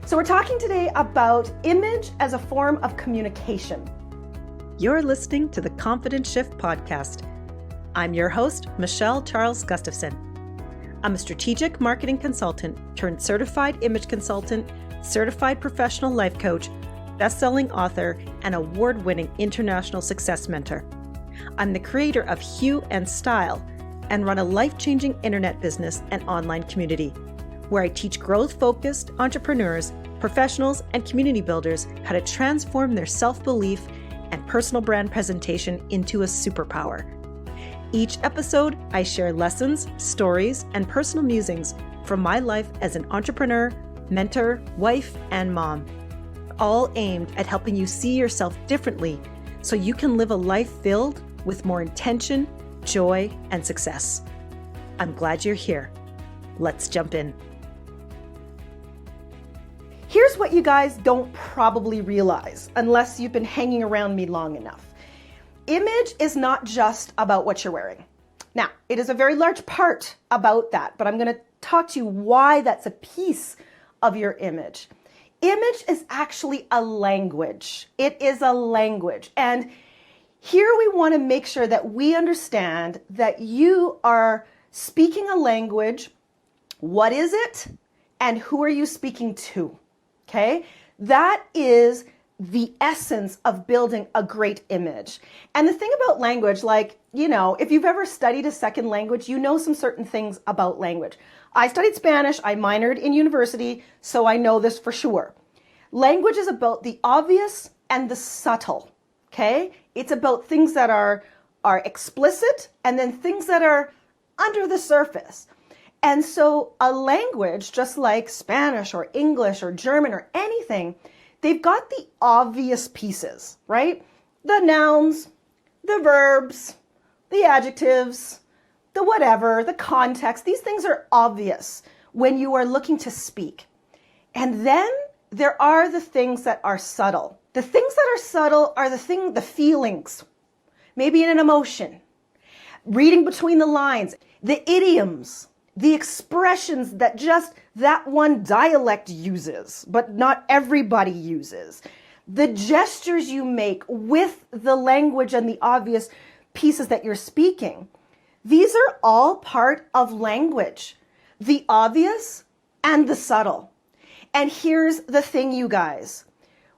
So we're talking today about image as a form of communication. You're listening to the Confident Shift podcast. I'm your host, Michelle Charles Gustafson. I'm a strategic marketing consultant turned certified image consultant, certified professional life coach, best-selling author, and award-winning international success mentor. I'm the creator of Hue and Style and run a life-changing internet business and online community, where I teach growth-focused entrepreneurs, professionals, and community builders how to transform their self-belief and personal brand presentation into a superpower. Each episode, I share lessons, stories, and personal musings from my life as an entrepreneur, mentor, wife, and mom, all aimed at helping you see yourself differently so you can live a life filled with more intention, joy, and success. I'm glad you're here. Let's jump in. Here's what you guys don't probably realize unless you've been hanging around me long enough. Image is not just about what you're wearing. Now, it is a very large part about that, but I'm going to talk to you why that's a piece of your image. Image is actually a language. It is a language. And here we want to make sure that we understand that you are speaking a language. What is it? And who are you speaking to? Okay, that is the essence of building a great image. And the thing about language, if you've ever studied a second language, you know some certain things about language. I studied Spanish, I minored in university, so I know this for sure. Language is about the obvious and the subtle, okay? It's about things that are explicit and then things that are under the surface. And so a language, just like Spanish or English or German or anything, they've got the obvious pieces, right? The nouns, the verbs, the adjectives, the whatever, the context. These things are obvious when you are looking to speak. And then there are the things that are subtle. The things that are subtle are the feelings, maybe in an emotion, reading between the lines, the idioms, the expressions that just that one dialect uses, but not everybody uses. The gestures you make with the language and the obvious pieces that you're speaking. These are all part of language, the obvious and the subtle. And here's the thing, you guys.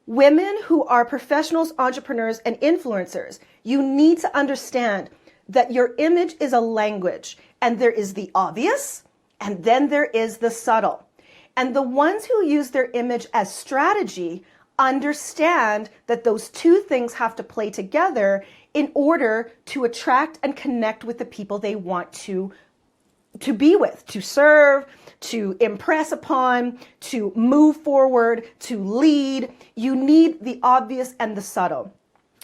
Women who are professionals, entrepreneurs, and influencers, you need to understand that your image is a language, and there is the obvious, and then there is the subtle. And the ones who use their image as strategy understand that those two things have to play together in order to attract and connect with the people they want to be with, to serve, to impress upon, to move forward, to lead. You need the obvious and the subtle.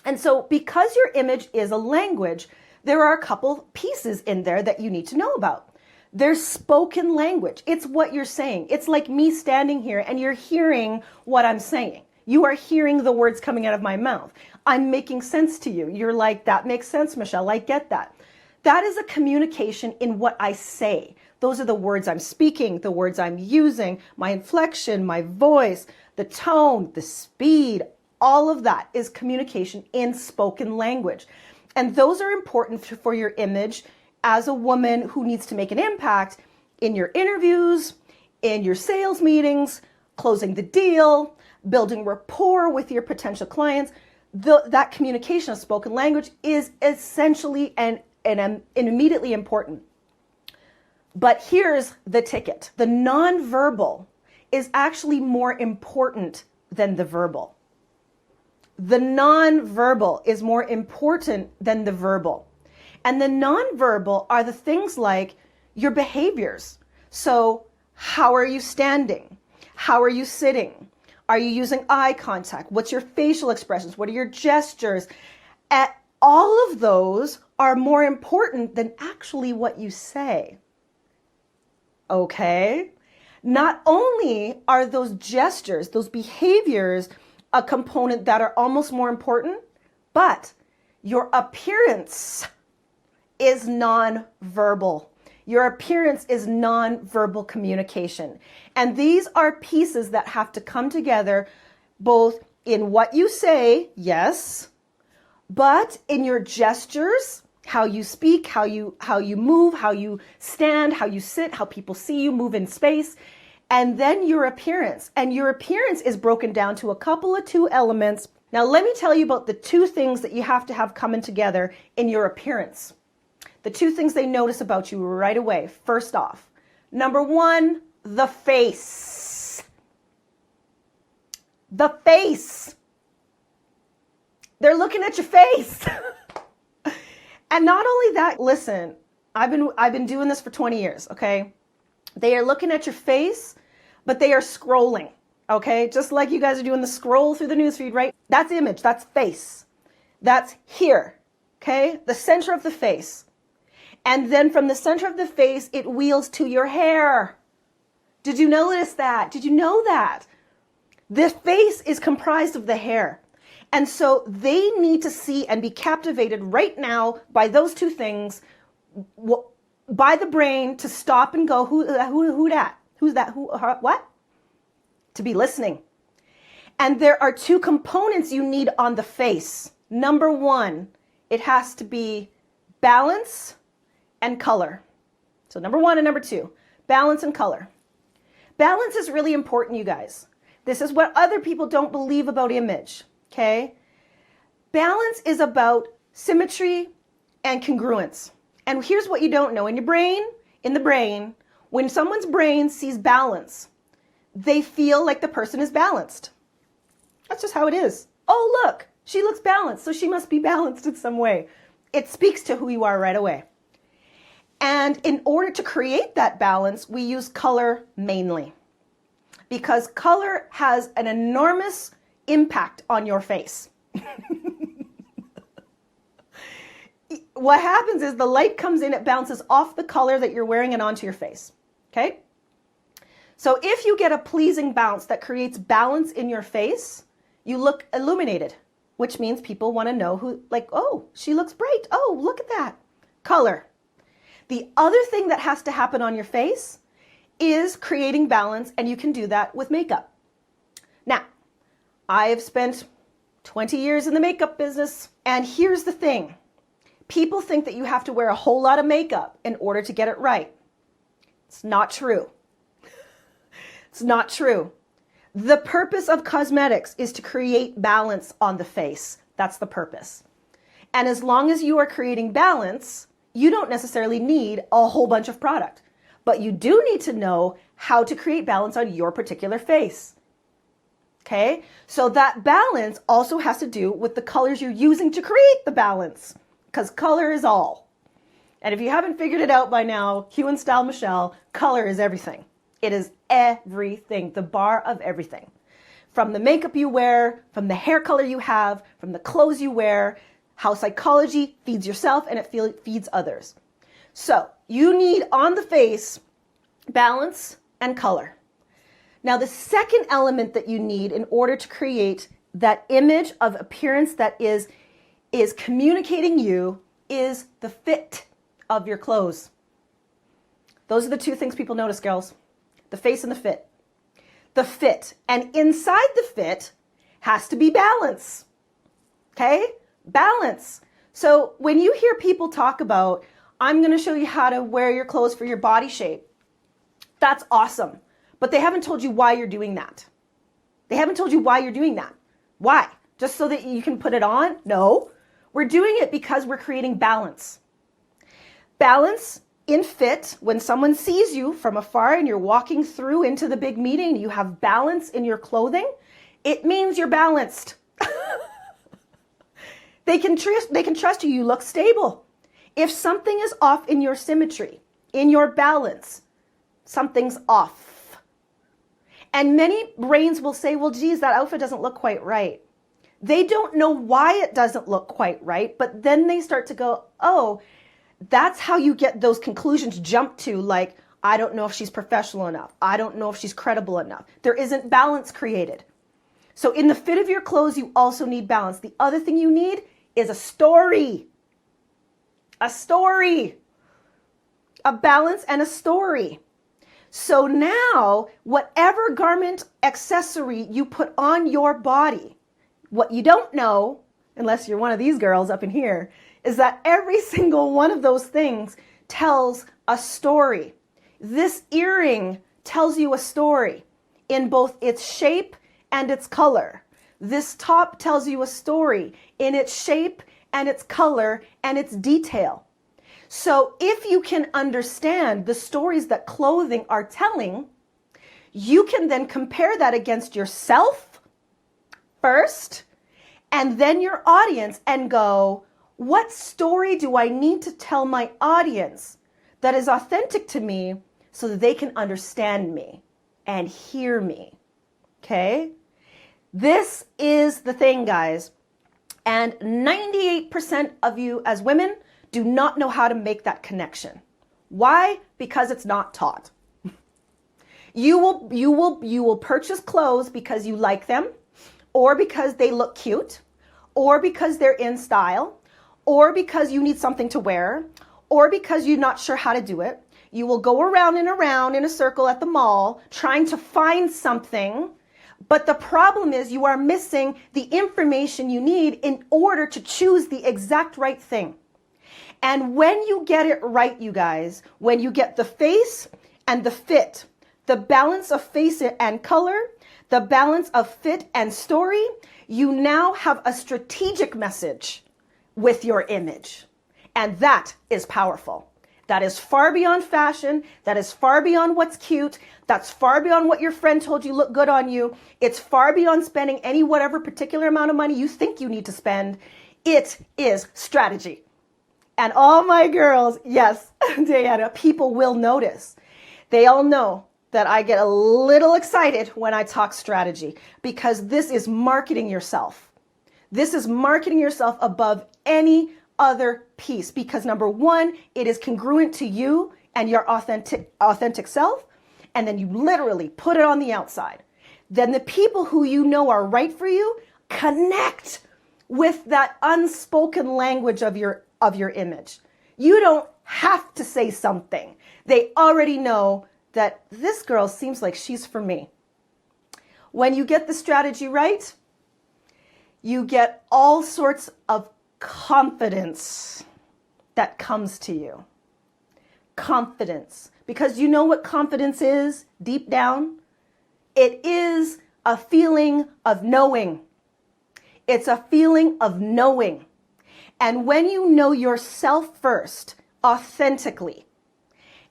And so because your image is a language, there are a couple pieces in there that you need to know about. There's spoken language. It's what you're saying. It's like me standing here and you're hearing what I'm saying. You are hearing the words coming out of my mouth. I'm making sense to you. You're like, that makes sense, Michelle. I get that. That is a communication in what I say. Those are the words I'm speaking, the words I'm using, my inflection, my voice, the tone, the speed. All of that is communication in spoken language. And those are important for your image as a woman who needs to make an impact in your interviews, in your sales meetings, closing the deal, building rapport with your potential clients. That communication of spoken language is essentially and immediately important. But here's the ticket. The nonverbal is actually more important than the verbal. The nonverbal is more important than the verbal. And the nonverbal are the things like your behaviors. So how are you standing? How are you sitting? Are you using eye contact? What's your facial expressions? What are your gestures? All of those are more important than actually what you say. Okay? Not only are those gestures, those behaviors, a component that are almost more important, but your appearance is non-verbal. Your appearance is non-verbal communication. And these are pieces that have to come together both in what you say, yes, but in your gestures, how you speak, how you move, how you stand, how you sit, how people see you move in space, and then your appearance. And your appearance is broken down to a couple of two elements. Now, let me tell you about the two things that you have to have coming together in your appearance. The two things they notice about you right away. First off, number one, the face. The face. They're looking at your face. And not only that, listen, I've been doing this for 20 years, okay? They are looking at your face, but they are scrolling, okay? Just like you guys are doing the scroll through the newsfeed, right? That's image, that's face. That's here, okay? The center of the face. And then from the center of the face, it wheels to your hair. Did you notice that? Did you know that? The face is comprised of the hair. And so they need to see and be captivated right now by those two things, by the brain to stop and go, who that? Who's that? What? To be listening. And there are two components you need on the face. Number one, it has to be balance and color. So number one and number two, balance and color. Balance is really important, you guys. This is what other people don't believe about image. Okay? Balance is about symmetry and congruence. And here's what you don't know. In the brain, when someone's brain sees balance, they feel like the person is balanced. That's just how it is. Oh, look, she looks balanced, so she must be balanced in some way. It speaks to who you are right away. And in order to create that balance, we use color mainly, because color has an enormous impact on your face. What happens is the light comes in, it bounces off the color that you're wearing and onto your face. Okay? So if you get a pleasing bounce that creates balance in your face, you look illuminated, which means people want to know who, like, oh, she looks bright. Oh, look at that. Color. The other thing that has to happen on your face is creating balance, and you can do that with makeup. Now, I have spent 20 years in the makeup business, and here's the thing. People think that you have to wear a whole lot of makeup in order to get it right. It's not true. It's not true. The purpose of cosmetics is to create balance on the face. That's the purpose. And as long as you are creating balance, you don't necessarily need a whole bunch of product, but you do need to know how to create balance on your particular face. Okay? So that balance also has to do with the colors you're using to create the balance, because color is all. And if you haven't figured it out by now, Hue and Style Michelle, color is everything. It is everything, the bar of everything. From the makeup you wear, from the hair color you have, from the clothes you wear, how psychology feeds yourself and it feeds others. So you need on the face balance and color. Now the second element that you need in order to create that image of appearance that is communicating you is the fit of your clothes. Those are the two things people notice, girls. The face and the fit. The fit. And inside the fit has to be balance. Okay? Balance. So when you hear people talk about, I'm going to show you how to wear your clothes for your body shape, that's awesome. But they haven't told you why you're doing that. They haven't told you why you're doing that. Why? Just so that you can put it on? No. We're doing it because we're creating balance. Balance in fit, when someone sees you from afar and you're walking through into the big meeting, you have balance in your clothing, it means you're balanced. They can trust you. You look stable. If something is off in your symmetry, in your balance, something's off. And many brains will say, well, geez, that outfit doesn't look quite right. They don't know why it doesn't look quite right, but then they start to go, oh, that's how you get those conclusions jumped to, like, I don't know if she's professional enough. I don't know if she's credible enough. There isn't balance created. So in the fit of your clothes, you also need balance. The other thing you need is a story. A story. a balance, and a story. So now, whatever garment accessory you put on your body, what you don't know, unless you're one of these girls up in here, is that every single one of those things tells a story. This earring tells you a story in both its shape and its color. This top tells you a story in its shape and its color and its detail. So if you can understand the stories that clothing are telling, you can then compare that against yourself first, and then your audience, and go, what story do I need to tell my audience that is authentic to me so that they can understand me and hear me? Okay? This is the thing, guys. And 98% of you as women do not know how to make that connection. Why? Because it's not taught. You will purchase clothes because you like them, or because they look cute, or because they're in style, or because you need something to wear, or because you're not sure how to do it. You will go around and around in a circle at the mall trying to find something, but the problem is you are missing the information you need in order to choose the exact right thing. And when you get it right, you guys, when you get the face and the fit, the balance of face and color, the balance of fit and story, you now have a strategic message with your image. And that is powerful. That is far beyond fashion. That is far beyond what's cute. That's far beyond what your friend told you looked good on you. It's far beyond spending any whatever particular amount of money you think you need to spend. It is strategy. And all my girls, yes, Diana, people will notice. They all know that I get a little excited when I talk strategy, because this is marketing yourself. This is marketing yourself above any other piece, because number one, it is congruent to you and your authentic self. And then you literally put it on the outside. Then the people who you know are right for you connect with that unspoken language of your image. You don't have to say something. They already know that this girl seems like she's for me. When you get the strategy right, you get all sorts of confidence that comes to you. Confidence. Because you know what confidence is deep down? It is a feeling of knowing. It's a feeling of knowing. And when you know yourself first, authentically,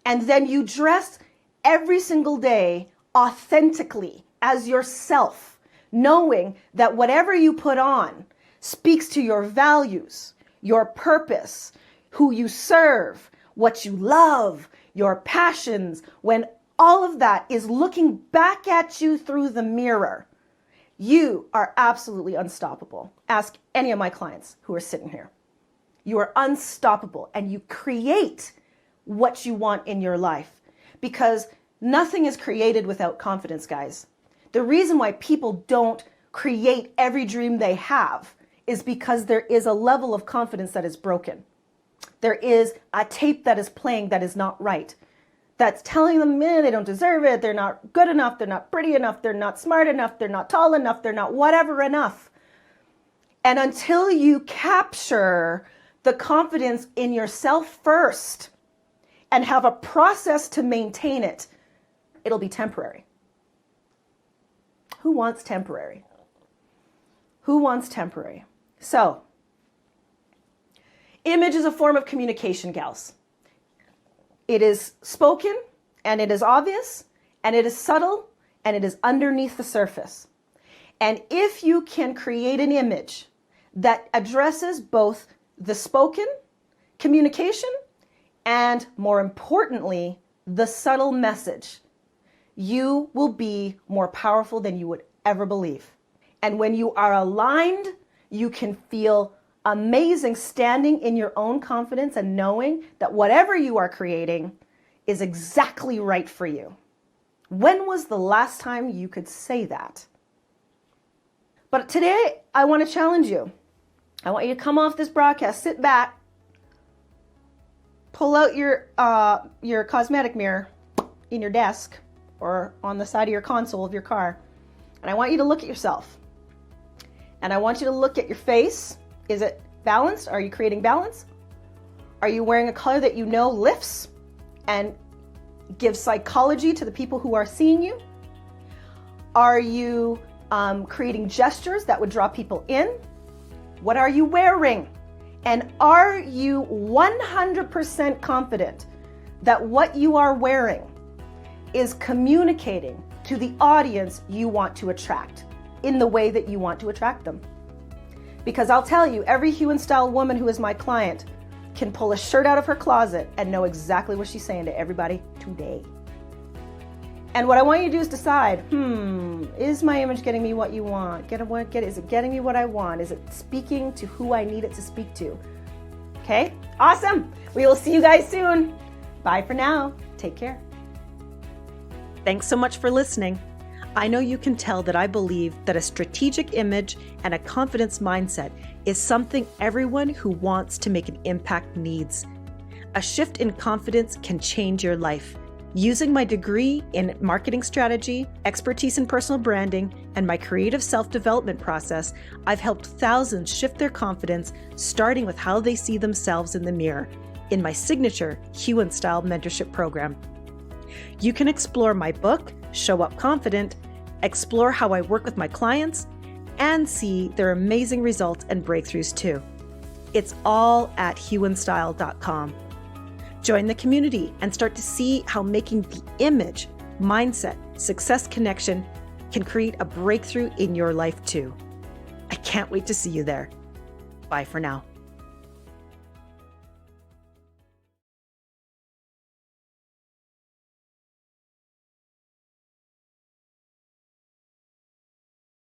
and then you dress every single day authentically as yourself, knowing that whatever you put on speaks to your values, your purpose, who you serve, what you love, your passions, when all of that is looking back at you through the mirror, you are absolutely unstoppable. Ask any of my clients who are sitting here. You are unstoppable, and you create what you want in your life, because nothing is created without confidence, guys. The reason why people don't create every dream they have is because there is a level of confidence that is broken. There is a tape that is playing that is not right, that's telling them, man, they don't deserve it, they're not good enough, they're not pretty enough, they're not smart enough, they're not tall enough, they're not whatever enough. And until you capture the confidence in yourself first and have a process to maintain it, it'll be temporary. Who wants temporary? Who wants temporary? So, image is a form of communication, gals. It is spoken, and it is obvious, and it is subtle, and it is underneath the surface. And if you can create an image that addresses both the spoken communication and, more importantly, the subtle message, you will be more powerful than you would ever believe. And when you are aligned, you can feel amazing standing in your own confidence and knowing that whatever you are creating is exactly right for you. When was the last time you could say that? But today, I want to challenge you. I want you to come off this broadcast, sit back, pull out your cosmetic mirror in your desk or on the side of your console of your car, and I want you to look at yourself. And I want you to look at your face. Is it balanced? Are you creating balance? Are you wearing a color that you know lifts and gives psychology to the people who are seeing you? Are you creating gestures that would draw people in? What are you wearing? And are you 100% confident that what you are wearing is communicating to the audience you want to attract in the way that you want to attract them? Because I'll tell you, every Hue and Style woman who is my client can pull a shirt out of her closet and know exactly what she's saying to everybody today. And what I want you to do is decide, is my image getting me what you want? Is it getting me what I want? Is it speaking to who I need it to speak to? Okay, awesome. We will see you guys soon. Bye for now. Take care. Thanks so much for listening. I know you can tell that I believe that a strategic image and a confidence mindset is something everyone who wants to make an impact needs. A shift in confidence can change your life. Using my degree in marketing strategy, expertise in personal branding, and my creative self-development process, I've helped thousands shift their confidence, starting with how they see themselves in the mirror, in my signature Hue and Style mentorship program. You can explore my book, Show Up Confident, explore how I work with my clients, and see their amazing results and breakthroughs too. It's all at hueandstyle.com. Join the community and start to see how making the image, mindset, success connection can create a breakthrough in your life too. I can't wait to see you there. Bye for now.